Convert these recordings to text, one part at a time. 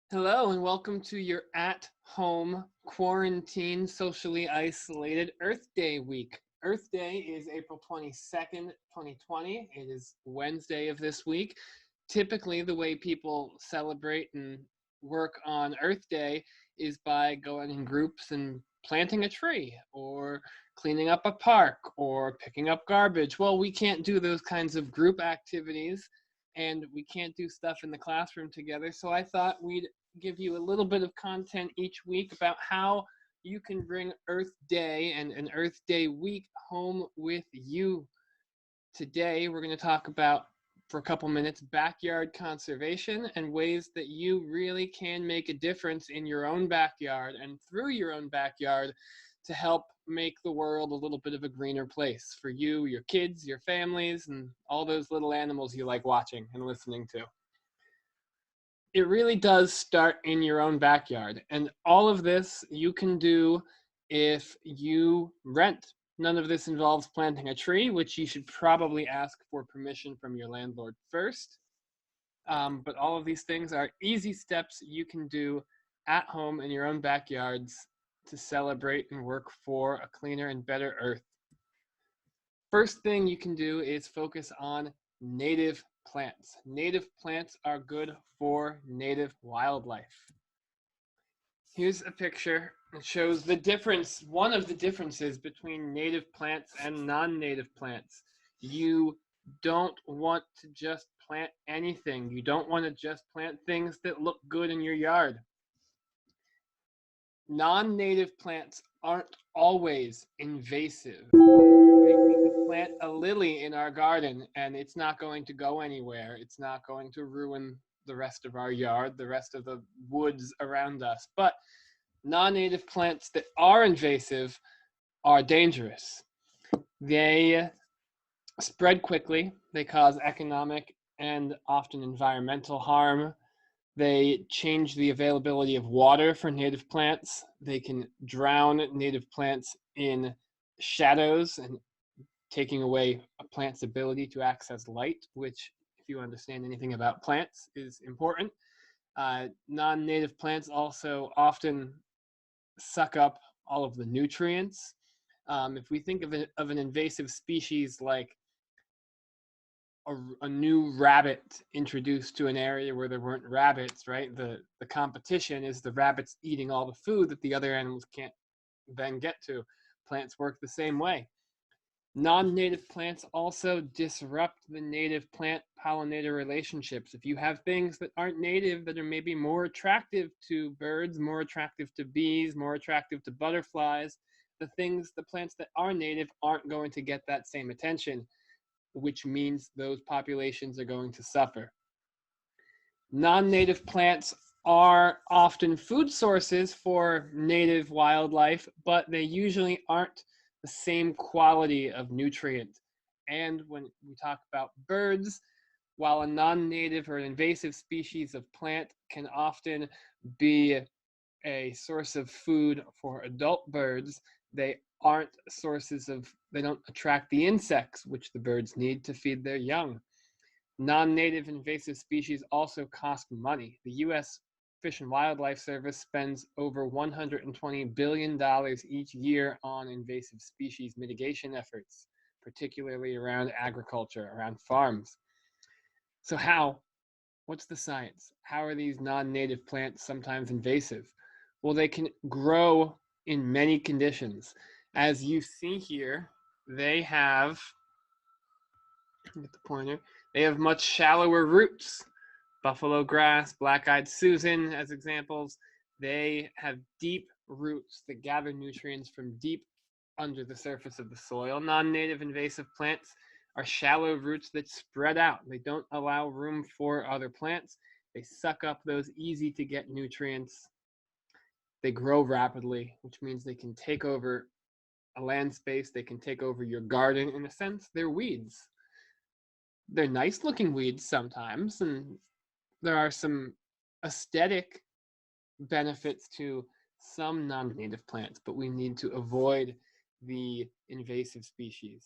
Hello and welcome to your at-home quarantine socially isolated Earth Day week. Earth Day is April 22nd, 2020. It is Wednesday of this week. Typically, the way people celebrate and work on Earth Day is by going in groups and planting a tree or cleaning up a park or picking up garbage. Well, we can't do those kinds of group activities and we can't do stuff in the classroom together. So I thought we'd give you a little bit of content each week about how you can bring Earth Day and an Earth Day week home with you. Today, we're going to talk about, for a couple minutes, backyard conservation and ways that you really can make a difference in your own backyard and through your own backyard to help make the world a little bit of a greener place for you, your kids, your families, and all those little animals you like watching and listening to. It really does start in your own backyard. And all of this you can do if you rent. None of this involves planting a tree, which you should probably ask for permission from your landlord first. But all of these things are easy steps you can do at home in your own backyards to celebrate and work for a cleaner and better earth. First thing you can do is focus on native plants. Native plants are good for native wildlife. Here's a picture that shows the difference, one of the differences between native plants and non-native plants. You don't want to just plant anything. You don't want to just plant things that look good in your yard. Non-native plants aren't always invasive. We could plant a lily in our garden and it's not going to go anywhere. It's not going to ruin the rest of our yard, the rest of the woods around us. But non-native plants that are invasive are dangerous. They spread quickly. They cause economic and often environmental harm. They change the availability of water for native plants. They can drown native plants in shadows and taking away a plant's ability to access light, which, if you understand anything about plants, is important. Non-native plants also often suck up all of the nutrients. If we think of an invasive species like a new rabbit introduced to an area where there weren't rabbits, right? The competition is the rabbits eating all the food that the other animals can't then get to. Plants work the same way. Non-native plants also disrupt the native plant pollinator relationships. If you have things that aren't native that are maybe more attractive to birds, more attractive to bees, more attractive to butterflies, the plants that are native aren't going to get that same attention, which means those populations are going to suffer. Non-native plants are often food sources for native wildlife, but they usually aren't the same quality of nutrient. And when we talk about birds, while a non-native or invasive species of plant can often be a source of food for adult birds, they don't attract the insects which the birds need to feed their young. Non-native invasive species also cost money. The U.S. Fish and Wildlife Service spends over $120 billion each year on invasive species mitigation efforts, particularly around agriculture, around farms. So what's the science? How are these non-native plants sometimes invasive? Well, they can grow in many conditions. As you see here, they have, get the pointer, they have much shallower roots. Buffalo grass, black-eyed Susan as examples, they have deep roots that gather nutrients from deep under the surface of the soil. Non-native invasive plants are shallow roots that spread out. They don't allow room for other plants. They suck up those easy to get nutrients. They grow rapidly, which means they can take over a land space. They can take over your garden. In a sense, they're weeds. They're nice looking weeds sometimes, and there are some aesthetic benefits to some non-native plants, but we need to avoid the invasive species.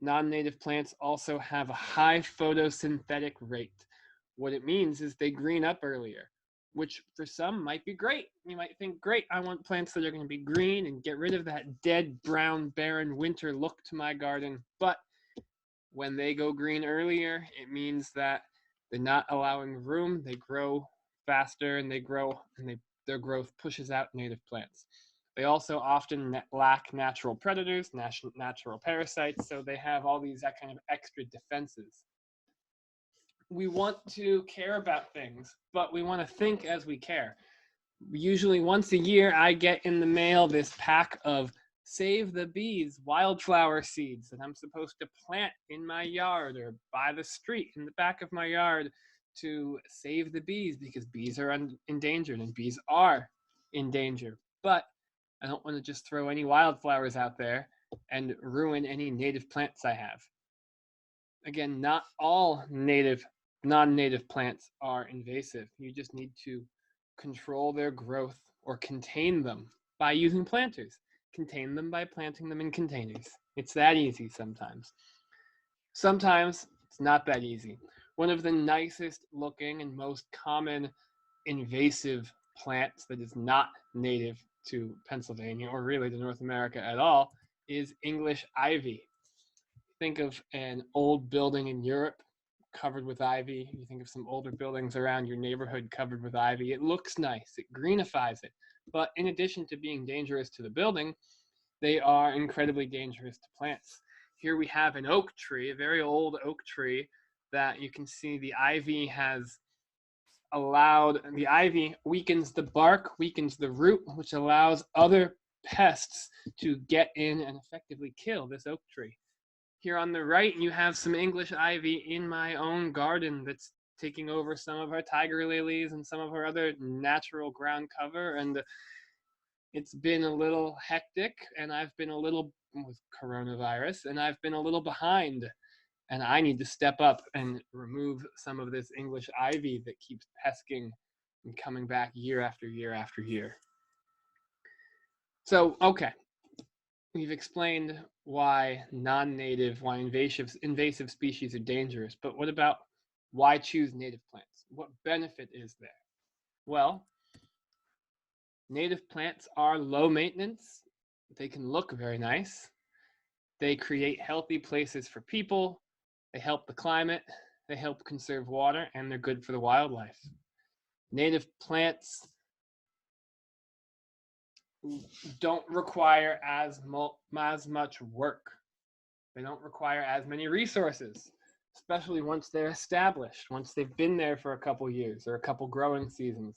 Non-native plants also have a high photosynthetic rate. What it means is they green up earlier. which for some might be great. You might think, great, I want plants that are going to be green and get rid of that dead, brown, barren winter look to my garden. But when they go green earlier, it means that they're not allowing room. They grow faster and their growth pushes out native plants. They also often lack natural predators, natural parasites, so they have all these kind of extra defenses. We want to care about things, but we want to think as we care. Usually once a year, I get in the mail this pack of Save the Bees wildflower seeds that I'm supposed to plant in my yard or by the street in the back of my yard to save the bees, because bees are endangered and bees are in danger. But I don't want to just throw any wildflowers out there and ruin any native plants I have. Again, not all non-native plants are invasive. You just need to control their growth or contain them by using planters. Contain them by planting them in containers. It's that easy sometimes. Sometimes it's not that easy. One of the nicest looking and most common invasive plants that is not native to Pennsylvania or really to North America at all is English ivy. Think of an old building in Europe covered with ivy. You think of some older buildings around your neighborhood covered with ivy. It looks nice. It greenifies it. But in addition to being dangerous to the building, they are incredibly dangerous to plants. Here we have an oak tree, a very old oak tree, that you can see the ivy weakens the bark, weakens the root, which allows other pests to get in and effectively kill this oak tree. Here on the right, you have some English ivy in my own garden that's taking over some of our tiger lilies and some of our other natural ground cover. And it's been a little hectic, and I've been a little with coronavirus, and I've been a little behind. And I need to step up and remove some of this English ivy that keeps pesking and coming back year after year after year. So, okay. We've explained why invasive species are dangerous, but what about why choose native plants? What benefit is there? Well, native plants are low maintenance. They can look very nice. They create healthy places for people. They help the climate. They help conserve water, and they're good for the wildlife. Native plants don't require as much work. They don't require as many resources, especially once they're established, once they've been there for a couple years or a couple growing seasons.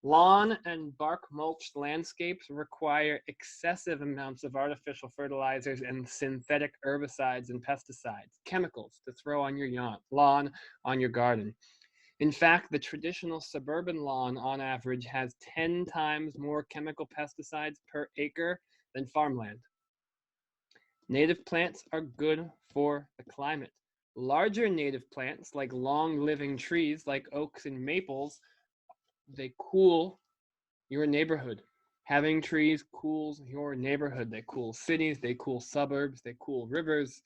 Lawn and bark mulched landscapes require excessive amounts of artificial fertilizers and synthetic herbicides and pesticides, chemicals to throw on your lawn, on your garden. In fact, the traditional suburban lawn on average has 10 times more chemical pesticides per acre than farmland. Native plants are good for the climate. Larger native plants, like long-living trees like oaks and maples, they cool your neighborhood. Having trees cools your neighborhood. They cool cities, they cool suburbs, they cool rivers.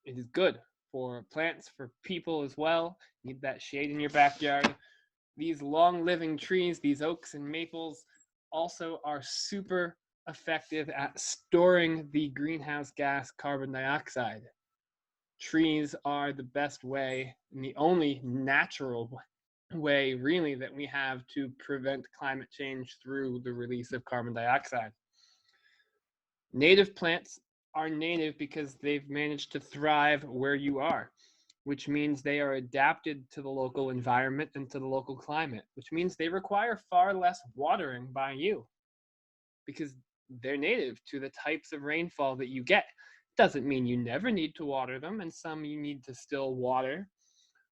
It is good for plants, for people as well. You need that shade in your backyard. These long-living trees, these oaks and maples, also are super effective at storing the greenhouse gas carbon dioxide. Trees are the best way and the only natural way really that we have to prevent climate change through the release of carbon dioxide. Native plants are native because they've managed to thrive where you are, which means they are adapted to the local environment and to the local climate, which means they require far less watering by you because they're native to the types of rainfall that you get. Doesn't mean you never need to water them, and some you need to still water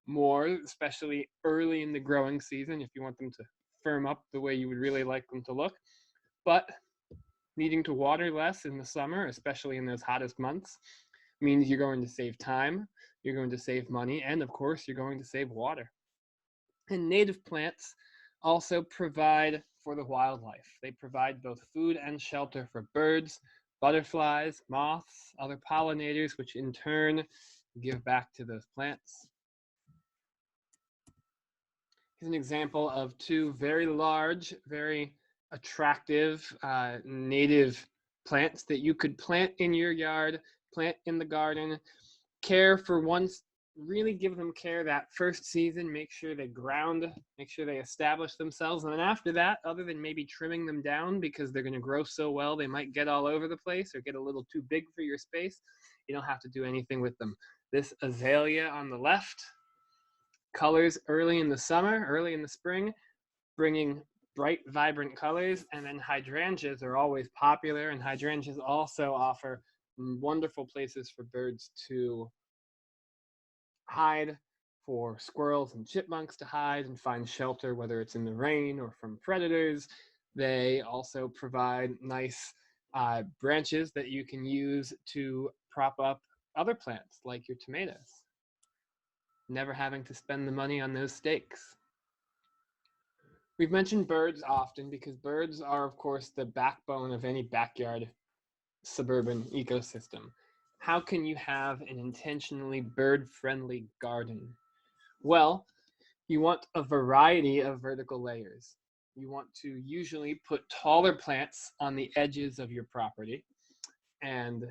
more, especially early in the growing season if you want them to firm up the way you would really like them to look. But needing to water less in the summer, especially in those hottest months, means you're going to save time, you're going to save money, and of course, you're going to save water. And native plants also provide for the wildlife. They provide both food and shelter for birds, butterflies, moths, other pollinators, which in turn give back to those plants. Here's an example of two very large, very attractive native plants that you could plant in your yard, plant in the garden, care for once, really give them care that first season, make sure they ground, make sure they establish themselves. And then after that, other than maybe trimming them down because they're going to grow so well, they might get all over the place or get a little too big for your space, you don't have to do anything with them. This azalea on the left, colors early in the summer, early in the spring, bringing bright, vibrant colors. And then hydrangeas are always popular, and hydrangeas also offer wonderful places for birds to hide, for squirrels and chipmunks to hide and find shelter, whether it's in the rain or from predators. They also provide nice branches that you can use to prop up other plants like your tomatoes, never having to spend the money on those stakes. We've mentioned birds often because birds are, of course, the backbone of any backyard suburban ecosystem. How can you have an intentionally bird-friendly garden? Well, you want a variety of vertical layers. You want to usually put taller plants on the edges of your property and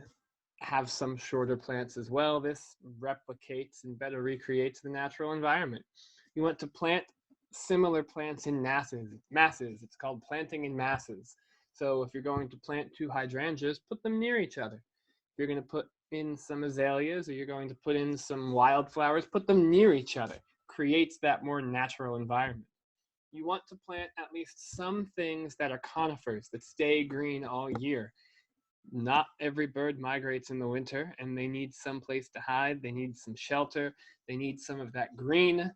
have some shorter plants as well. This replicates and better recreates the natural environment. You want to plant similar plants in masses. It's called planting in masses. So if you're going to plant two hydrangeas, put them near each other. If you're going to put in some azaleas or you're going to put in some wildflowers, put them near each other. Creates that more natural environment. You want to plant at least some things that are conifers that stay green all year. Not every bird migrates in the winter, and they need some place to hide. They need some shelter. They need some of that green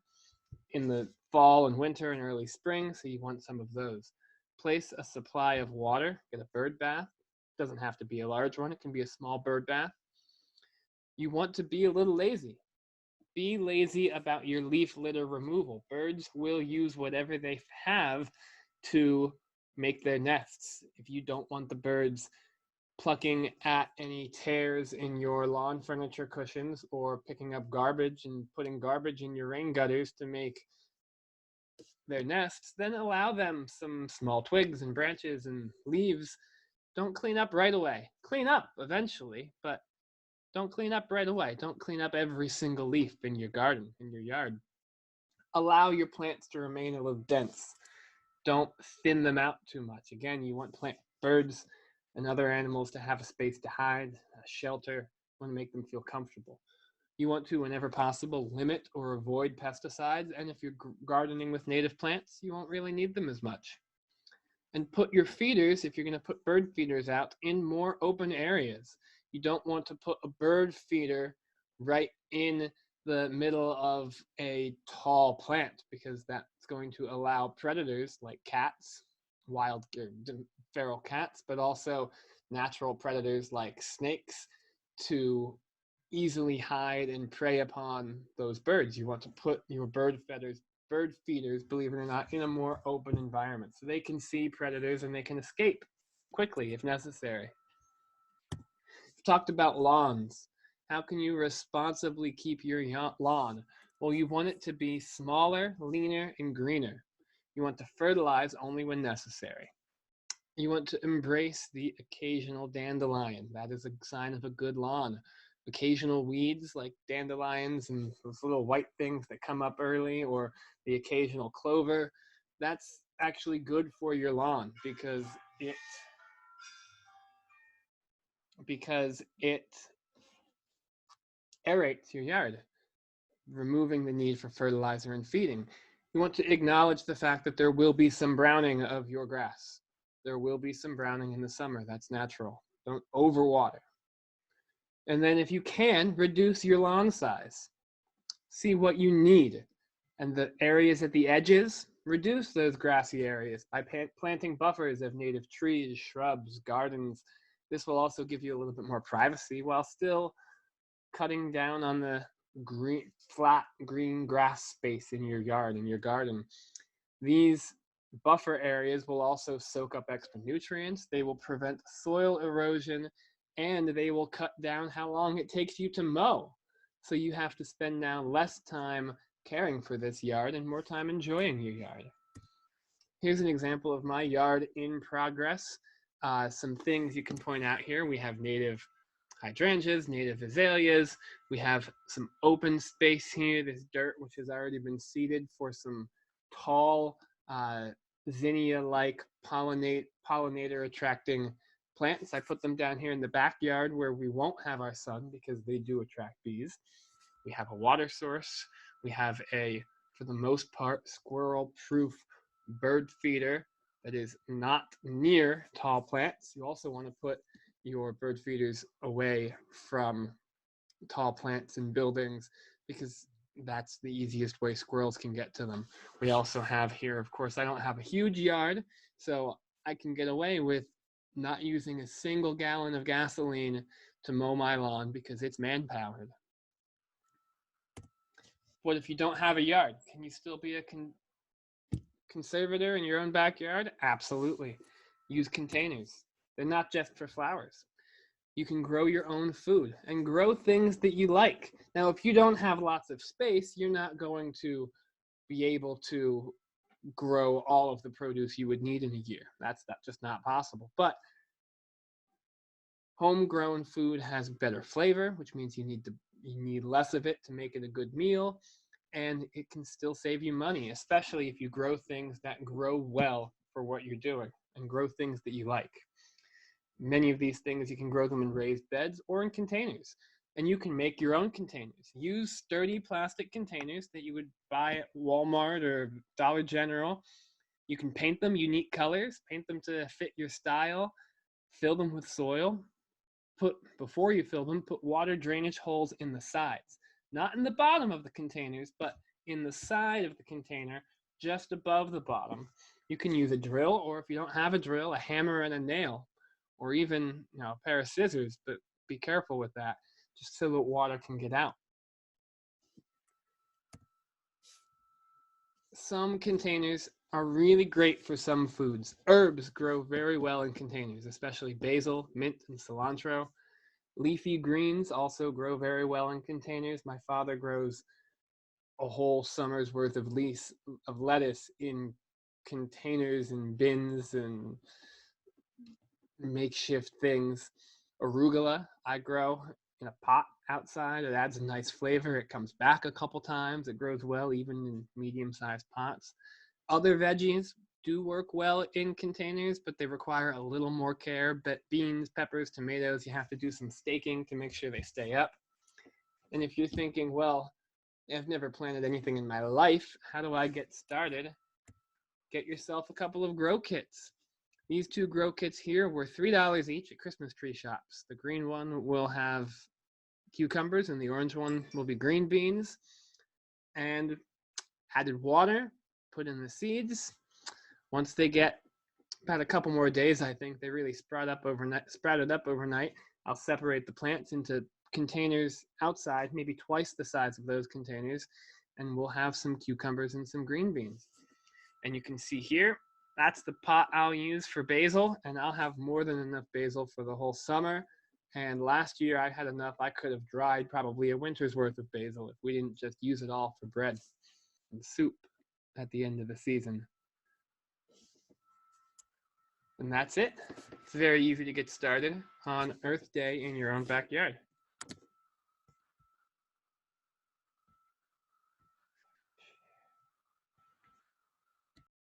in the fall and winter and early spring, so you want some of those. Place a supply of water, get a bird bath. It doesn't have to be a large one, it can be a small bird bath. You want to be a little lazy. Be lazy about your leaf litter removal. Birds will use whatever they have to make their nests. If you don't want the birds plucking at any tears in your lawn furniture cushions or picking up garbage and putting garbage in your rain gutters to make their nests, then allow them some small twigs and branches and leaves. Don't clean up right away. Clean up eventually, but don't clean up right away. Don't clean up every single leaf in your garden, in your yard. Allow your plants to remain a little dense. Don't thin them out too much. Again, you want birds and other animals to have a space to hide, a shelter. You want to make them feel comfortable. You want to, whenever possible, limit or avoid pesticides. And if you're gardening with native plants, you won't really need them as much. And put your feeders, if you're going to put bird feeders out, in more open areas. You don't want to put a bird feeder right in the middle of a tall plant because that's going to allow predators like cats, wild feral cats, but also natural predators like snakes to easily hide and prey upon those birds. You want to put your bird feeders, believe it or not, in a more open environment so they can see predators and they can escape quickly if necessary. We've talked about lawns. How can you responsibly keep your lawn? Well, you want it to be smaller, leaner, and greener. You want to fertilize only when necessary. You want to embrace the occasional dandelion. That is a sign of a good lawn. Occasional weeds like dandelions and those little white things that come up early, or the occasional clover, that's actually good for your lawn because it aerates your yard, removing the need for fertilizer and feeding. You want to acknowledge the fact that there will be some browning of your grass. There will be some browning in the summer. That's natural. Don't overwater. And then if you can, reduce your lawn size. See what you need. And the areas at the edges, reduce those grassy areas by planting buffers of native trees, shrubs, gardens. This will also give you a little bit more privacy while still cutting down on the flat green grass space in your yard, in your garden. These buffer areas will also soak up extra nutrients. They will prevent soil erosion, and they will cut down how long it takes you to mow. So you have to spend now less time caring for this yard and more time enjoying your yard. Here's an example of my yard in progress. Some things you can point out here. We have native hydrangeas, native azaleas. We have some open space here, this dirt which has already been seeded for some tall zinnia-like pollinator attracting plants. I put them down here in the backyard where we won't have our sun because they do attract bees. We have a water source. We have a, for the most part, squirrel-proof bird feeder that is not near tall plants. You also want to put your bird feeders away from tall plants and buildings because that's the easiest way squirrels can get to them. We also have here, of course, I don't have a huge yard, so I can get away with not using a single gallon of gasoline to mow my lawn because it's man-powered. What if you don't have a yard? Can you still be a conservator in your own backyard? Absolutely. Use containers. They're not just for flowers. You can grow your own food and grow things that you like. Now, if you don't have lots of space, you're not going to be able to grow all of the produce you would need in a year. That's just not possible. But homegrown food has better flavor, which means you need less of it to make it a good meal, and it can still save you money, especially if you grow things that grow well for what you're doing and grow things that you like. Many of these things, you can grow them in raised beds or in containers, and you can make your own containers. Use sturdy plastic containers that you would buy at Walmart or Dollar General. You can paint them unique colors, paint them to fit your style, fill them with soil. Before you fill them, put water drainage holes in the sides, not in the bottom of the containers, but in the side of the container, just above the bottom. You can use a drill, or if you don't have a drill, a hammer and a nail, or even a pair of scissors, but be careful with that, just so that water can get out. Some containers are really great for some foods. Herbs grow very well in containers, especially basil, mint, and cilantro. Leafy greens also grow very well in containers. My father grows a whole summer's worth of lettuce in containers and bins and makeshift things. Arugula, I grow in a pot outside. It adds a nice flavor. It comes back a couple times. It grows well even in medium-sized pots. Other veggies do work well in containers, but they require a little more care. But beans, peppers, tomatoes, you have to do some staking to make sure they stay up. And if you're thinking, well, I've never planted anything in my life, how do I get started? Get yourself a couple of grow kits. These two grow kits here were $3 each at Christmas tree shops. The green one will have cucumbers and the orange one will be green beans. And added water, put in the seeds. Once they get about a couple more days, I think they really sprouted up overnight. I'll separate the plants into containers outside, maybe twice the size of those containers, and we'll have some cucumbers and some green beans. And you can see here, that's the pot I'll use for basil, and I'll have more than enough basil for the whole summer. And last year I had enough, I could have dried probably a winter's worth of basil if we didn't just use it all for bread and soup at the end of the season. And that's it. It's very easy to get started on Earth Day in your own backyard.